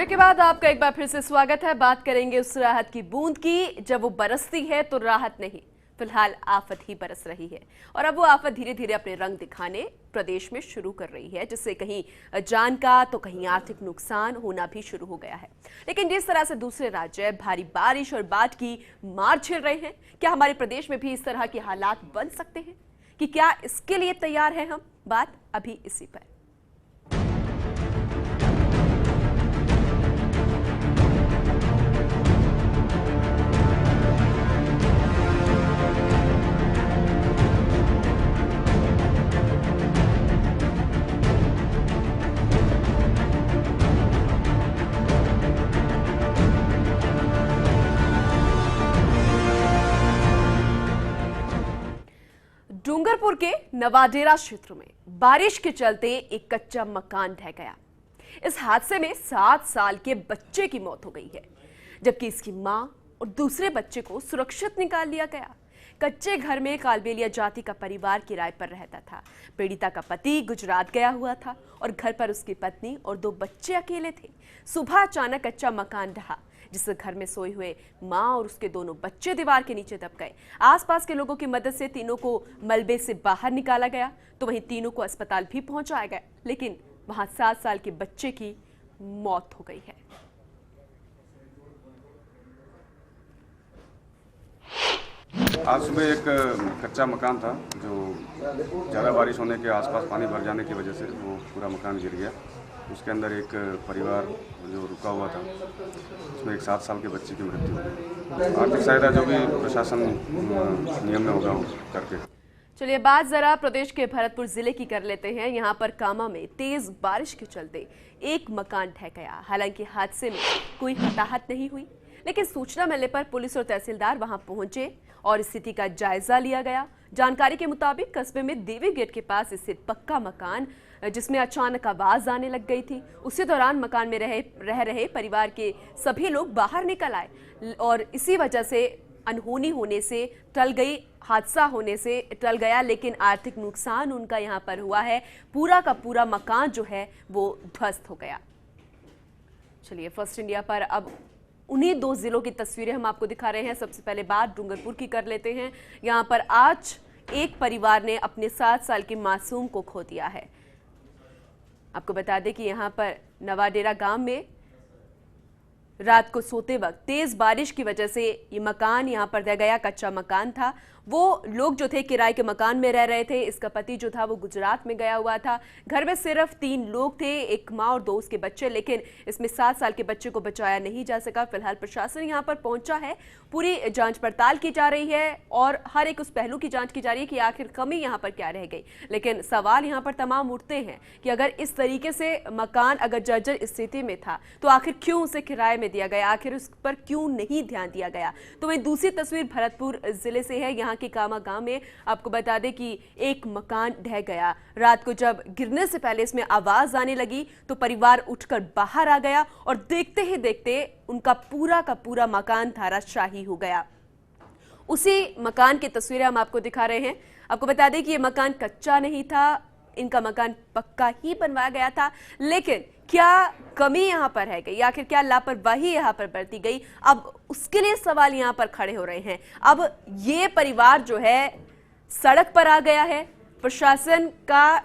Break के बाद आपका एक बार फिर से स्वागत है। बात करेंगे उस राहत की बूंद की जब वो बरसती है तो राहत नहीं, फिलहाल आफत ही बरस रही है। और अब वो आफत धीरे धीरे अपने रंग दिखाने प्रदेश में शुरू कर रही है, जिससे कहीं जान का तो कहीं आर्थिक नुकसान होना भी शुरू हो गया है। लेकिन जिस तरह से दूसरे राज्य भारी बारिश और बाढ़ की मार झेल रहे हैं, क्या हमारे प्रदेश में भी इस तरह के हालात बन सकते हैं? कि क्या इसके लिए तैयार हैं हम? बात अभी इसी पर। डूंगरपुर के नवाडेरा क्षेत्र में बारिश के चलते एक कच्चा मकान ढह गया। इस हादसे में 7 साल के बच्चे की मौत हो गई है, जबकि इसकी मां और दूसरे बच्चे को सुरक्षित निकाल लिया गया। कच्चे घर में कालबेलिया जाति का परिवार किराए पर रहता था। पीड़िता का पति गुजरात गया हुआ था और घर पर उसकी पत्नी और 2 बच्चे अकेले थे। सुबह अचानक कच्चा मकान ढहा, जिससे घर में सोए हुए मां और उसके दोनों बच्चे दीवार के नीचे दब गए। आसपास के लोगों की मदद से तीनों को मलबे से बाहर निकाला गया, तो वहीं तीनों को अस्पताल भी पहुंचाया गया, लेकिन वहां 7 साल के बच्चे की मौत हो गई है। आज सुबह एक कच्चा मकान था जो ज़्यादा बारिश होने के आसपास पानी भर जाने की वजह से वो पूरा मकान गिर गया। उसके अंदर एक परिवार जो रुका हुआ था, उसमें एक 7 साल के बच्चे की मृत्यु हो गई। आर्थिक सहायता जो भी प्रशासन नियम में होगा वो करके। चलिए बात जरा प्रदेश के भरतपुर जिले की कर लेते हैं। यहाँ पर कामा में तेज बारिश के चलते एक मकान ढह गया। हालांकि हादसे में कोई हताहत नहीं हुई, लेकिन सूचना मिलने पर पुलिस और तहसीलदार वहां पहुंचे और स्थिति का जायजा लिया गया। जानकारी के मुताबिक कस्बे में देवी गेट के पास स्थित पक्का मकान जिसमें अचानक आवाज आने लग गई थी, उसी दौरान मकान में रह रहे परिवार के सभी लोग बाहर निकल आए और इसी वजह से अनहोनी होने से हादसा होने से टल गया। लेकिन आर्थिक नुकसान उनका यहां पर हुआ है। पूरा का पूरा मकान जो है वो ध्वस्त हो गया। चलिए फर्स्ट इंडिया पर अब उन्हीं 2 जिलों की तस्वीरें हम आपको दिखा रहे हैं। सबसे पहले बात डूंगरपुर की कर लेते हैं। यहाँ पर आज एक परिवार ने अपने 7 साल के मासूम को खो दिया है। आपको बता दें कि यहाँ पर नवाडेरा गांव में रात को सोते वक्त तेज बारिश की वजह से ये मकान यहाँ पर रह गया। कच्चा मकान था। वो लोग जो थे किराए के मकान में रह रहे थे। इसका पति जो था वो गुजरात में गया हुआ था। घर में सिर्फ 3 लोग थे, एक माँ और 2 उसके बच्चे, लेकिन इसमें 7 साल के बच्चे को बचाया नहीं जा सका। फिलहाल प्रशासन यहाँ पर पहुंचा है, पूरी जांच पड़ताल की जा रही है और हर एक उस पहलू की जांच की जा रही है कि आखिर कमी यहाँ पर क्या रह गई। लेकिन सवाल यहाँ पर तमाम उठते हैं कि अगर इस तरीके से मकान अगर जर्जर स्थिति में था तो आखिर क्यों उसे किराए में दिया गया, आखिर उस पर क्यों नहीं ध्यान दिया गया। तो वही दूसरी तस्वीर भरतपुर जिले से है। यहाँ के कामा गांव में आपको बता दें कि एक मकान ढह गया। रात को जब गिरने से पहले इसमें आवाज आने लगी तो परिवार उठकर बाहर आ गया और देखते ही देखते उनका पूरा का पूरा मकान धराशायी हो गया। उसी मकान की तस्वीरें हम आपको दिखा रहे हैं। आपको बता दें कि यह मकान कच्चा नहीं था, इनका मकान पक्का ही बनवाया गया था। लेकिन क्या कमी यहाँ पर है गई, आखिर क्या लापरवाही यहाँ पर बरती गई, अब उसके लिए सवाल यहाँ पर खड़े हो रहे हैं। अब ये परिवार जो है सड़क पर आ गया है। प्रशासन का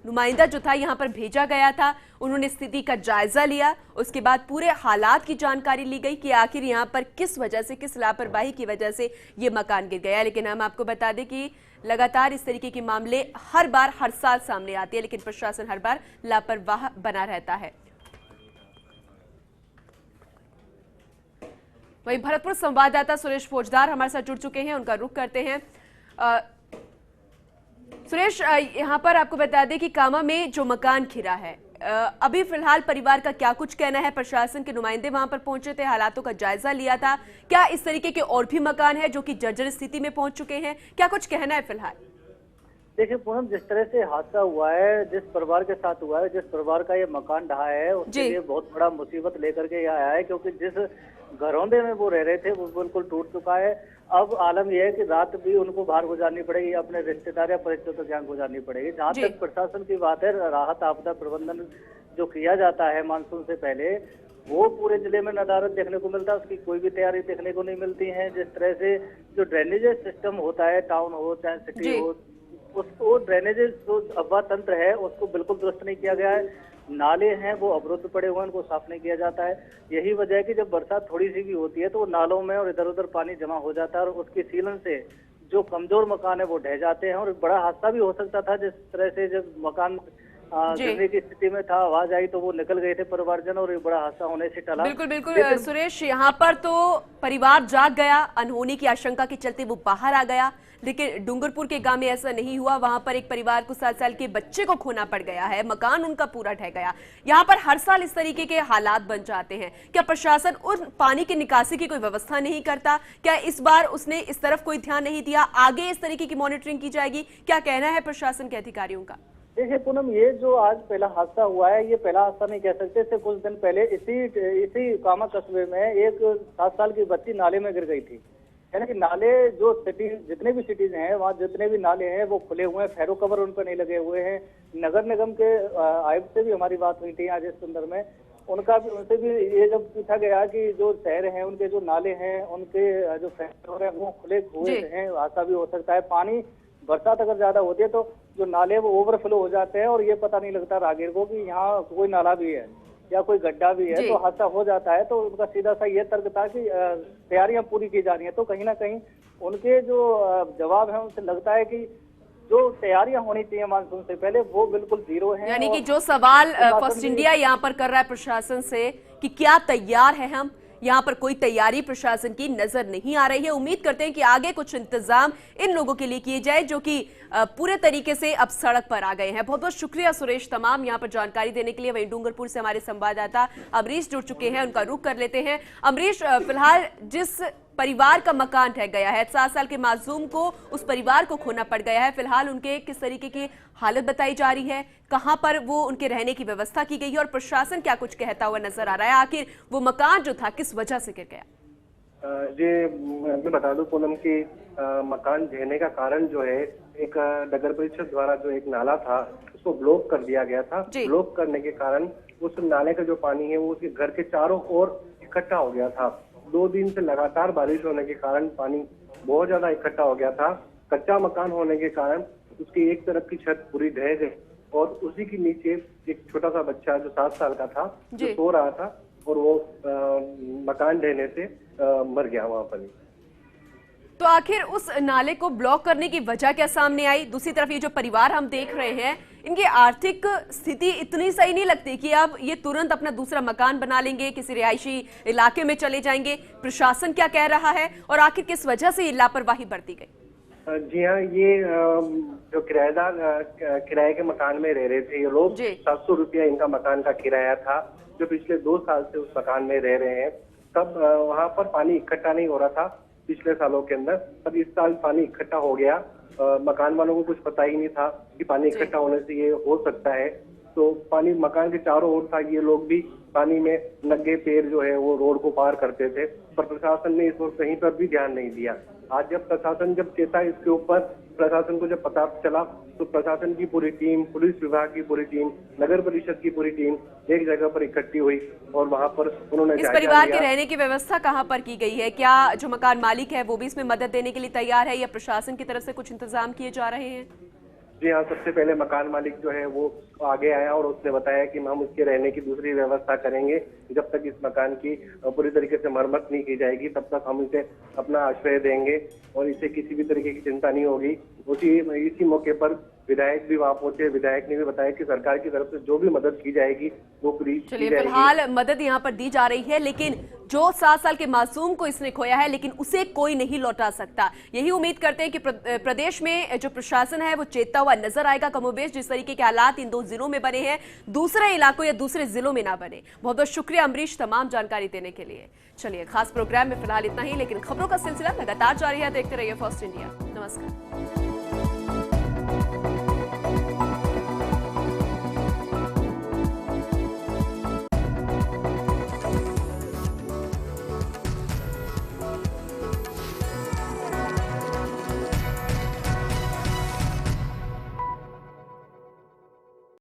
नुमाइंदा जो था यहाँ पर भेजा गया था, उन्होंने स्थिति का जायजा लिया। उसके बाद पूरे हालात की जानकारी ली गई कि आखिर यहाँ पर किस वजह से, किस लापरवाही की वजह से ये मकान गिर गया। लेकिन हम आपको बता दें कि लगातार इस तरीके के मामले हर साल सामने आते हैं, लेकिन प्रशासन हर बार लापरवाह बना रहता है। वहीं भरतपुर संवाददाता सुरेश फौजदार हमारे साथ जुड़ चुके हैं, उनका रुख करते हैं। सुरेश, यहाँ पर आपको बता दें कि कामा में जो मकान घिरा है, अभी फिलहाल परिवार का क्या कुछ कहना है? प्रशासन के नुमाइंदे वहां पर पहुंचे थे, हालातों का जायजा लिया था। क्या इस तरीके के और भी मकान है जो कि जर्जर स्थिति में पहुंच चुके हैं? क्या कुछ कहना है फिलहाल? देखिए पूनम, जिस तरह से हादसा हुआ है, जिस परिवार के साथ हुआ है, जिस परिवार का ये मकान ढहा है, उसके लिए बहुत बड़ा मुसीबत लेकर के यहाँ आया है। क्योंकि जिस घरौंदे में वो रह रहे थे वो बिल्कुल टूट चुका है। अब आलम यह है कि रात भी उनको बाहर गुजारनी पड़ेगी, अपने रिश्तेदार या परिचितों के यहाँ गुजारनी पड़ेगी। जहाँ तक प्रशासन की बात है, राहत आपदा प्रबंधन जो किया जाता है मानसून से पहले, वो पूरे जिले में नदारद देखने को मिलता है, उसकी कोई भी तैयारी देखने को नहीं मिलती है। जिस तरह से जो ड्रेनेज सिस्टम होता है, टाउन हो चाहे सिटी हो, उसको ड्रेनेज जो अफवाह तंत्र है उसको बिल्कुल दुरुस्त नहीं किया गया है। नाले हैं वो अवरुद्ध पड़े हुए हैं, उनको साफ नहीं किया जाता है। यही वजह है कि जब बरसात थोड़ी सी भी होती है तो वो नालों में और इधर उधर पानी जमा हो जाता है और उसकी सीलन से जो कमजोर मकान है वो ढह जाते हैं। और बड़ा हादसा भी हो सकता था, जिस तरह से जब मकान गिरने की स्थिति में था, आवाज आई तो वो निकल गए थे परिवारजन और एक बड़ा हादसा होने से टला। बिल्कुल बिल्कुल सुरेश, यहाँ पर तो परिवार जाग गया, अनहोनी की आशंका के चलते वो बाहर आ गया, लेकिन डूंगरपुर के गांव में ऐसा नहीं हुआ। वहां पर एक परिवार को 7 साल के बच्चे को खोना पड़ गया है, मकान उनका पूरा ढह गया। यहाँ पर हर साल इस तरीके के हालात बन जाते हैं। क्या प्रशासन उन पानी की निकासी की कोई व्यवस्था नहीं करता? क्या इस बार उसने इस तरफ कोई ध्यान नहीं दिया? आगे इस तरीके की मॉनिटरिंग की जाएगी? क्या कहना है प्रशासन के अधिकारियों का? देखिए पूनम, ये जो आज पहला हादसा हुआ है, ये पहला हादसा नहीं कह सकते। इससे कुछ दिन पहले इसी कामा कस्बे में एक 7 साल की बच्ची नाले में गिर गई थी। यानी कि नाले जो सिटी, जितने भी सिटीज हैं वहाँ जितने भी नाले हैं वो खुले हुए हैं, फेरो कवर उन पर नहीं लगे हुए हैं। नगर निगम के आयुक्त से भी हमारी बात हुई थी आज इस सुंदर में, उनसे भी ये जब पूछा गया कि जो शहर हैं उनके जो नाले हैं उनके जो फेरो हैं वो खुले हुए हैं, हादसा भी हो सकता है। पानी बरसात अगर ज्यादा होती है तो जो नाले वो ओवरफ्लो हो जाते हैं और ये पता नहीं लगता राहगीर को कि यहाँ कोई नाला भी है या कोई गड्ढा भी है, तो हादसा हो जाता है। तो उनका सीधा सा ये तर्क था कि तैयारियां पूरी की जा रही हैं। तो कहीं ना कहीं उनके जो जवाब है उनसे लगता है कि जो तैयारियां होनी चाहिए मानसून से पहले वो बिल्कुल जीरो है। यानी कि जो सवाल फर्स्ट इंडिया यहाँ पर कर रहा है प्रशासन से कि क्या तैयार है हम, यहाँ पर कोई तैयारी प्रशासन की नजर नहीं आ रही है। उम्मीद करते हैं कि आगे कुछ इंतजाम इन लोगों के लिए किए जाए जो कि पूरे तरीके से अब सड़क पर आ गए हैं। बहुत बहुत शुक्रिया सुरेश तमाम यहाँ पर जानकारी देने के लिए। वहीं डूंगरपुर से हमारे संवाददाता अमरीश जुड़ चुके हैं, उनका रुख कर लेते हैं। अमरीश, फिलहाल जिस परिवार का मकान ढह गया है, 7 साल के मासूम को उस परिवार को खोना पड़ गया है, फिलहाल उनके किस तरीके की हालत बताई जा रही है, कहां पर वो उनके रहने की व्यवस्था की गई है और प्रशासन क्या कुछ कहता हुआ नजर आ रहा है? आखिर वो मकान जो था किस वजह से गिर गया? जी मैं बता दूं पूनम की मकान ढहने का कारण जो है, एक नगर परिषद द्वारा जो एक नाला था उसको ब्लॉक कर दिया गया था। ब्लॉक करने के कारण उस नाले का जो पानी है वो उसके घर के चारों ओर इकट्ठा हो गया था। 2 दिन से लगातार बारिश होने के कारण पानी बहुत ज्यादा इकट्ठा हो गया था। कच्चा मकान होने के कारण उसकी एक तरफ की छत पूरी ढह गई और उसी के नीचे एक छोटा सा बच्चा जो 7 साल का था जो सो रहा था और वो मकान ढहने से मर गया वहां पर। तो आखिर उस नाले को ब्लॉक करने की वजह क्या सामने आई? दूसरी तरफ ये जो परिवार हम देख रहे हैं, इनकी आर्थिक स्थिति इतनी सही नहीं लगती कि अब ये तुरंत अपना दूसरा मकान बना लेंगे, किसी रिहायशी इलाके में चले जाएंगे। प्रशासन क्या कह रहा है और आखिर किस वजह से ये लापरवाही बरती गई? जी हाँ, ये जो किराएदार किराए के मकान में रह रहे थे ये लोग, 700 रुपया इनका मकान का किराया था। जो पिछले 2 साल से उस मकान में रह रहे हैं, तब वहाँ पर पानी इकट्ठा नहीं हो रहा था पिछले सालों के अंदर। अब इस साल पानी इकट्ठा हो गया। मकान वालों को कुछ पता ही नहीं था कि पानी इकट्ठा होने से ये हो सकता है। तो पानी मकान के चारों ओर था, ये लोग भी पानी में नंगे पैर जो है वो रोड को पार करते थे, पर प्रशासन ने इस वक्त कहीं पर भी ध्यान नहीं दिया। आज जब प्रशासन जब कहता है इसके ऊपर, प्रशासन को जब पता चला तो प्रशासन की पूरी टीम, पुलिस विभाग की पूरी टीम, नगर परिषद की पूरी टीम एक जगह पर इकट्ठी हुई और वहां पर उन्होंने इस परिवार के रहने की व्यवस्था कहां पर की गई है? क्या जो मकान मालिक है वो भी इसमें मदद देने के लिए तैयार है या प्रशासन की तरफ से कुछ इंतजाम किए जा रहे हैं? जी हाँ, सबसे पहले मकान मालिक जो है वो आगे आया और उसने बताया कि हम उसके रहने की दूसरी व्यवस्था करेंगे। जब तक इस मकान की पूरी तरीके से मरम्मत नहीं की जाएगी तब तक हम इसे अपना आश्रय देंगे और इसे किसी भी तरीके की चिंता नहीं होगी। इसी मौके पर विधायक भी वहाँ पहुंचे। विधायक ने भी बताया कि सरकार की तरफ से जो भी मदद की जाएगी वो पूरी की जाएगी। फिलहाल मदद यहाँ पर दी जा रही है, लेकिन जो 7 साल के मासूम को इसने खोया है लेकिन उसे कोई नहीं लौटा सकता। यही उम्मीद करते हैं कि प्रदेश में जो प्रशासन है वो चेतता हुआ नजर आएगा। कमोबेश जिस तरीके के हालात इन 2 जिलों में बने हैं, दूसरे इलाकों या दूसरे जिलों में ना बने। बहुत बहुत शुक्रिया अमरीश तमाम जानकारी देने के लिए। चलिए, खास प्रोग्राम में फिलहाल इतना ही, लेकिन खबरों का सिलसिला लगातार जारी है। देखते रहिए फर्स्ट इंडिया। नमस्कार।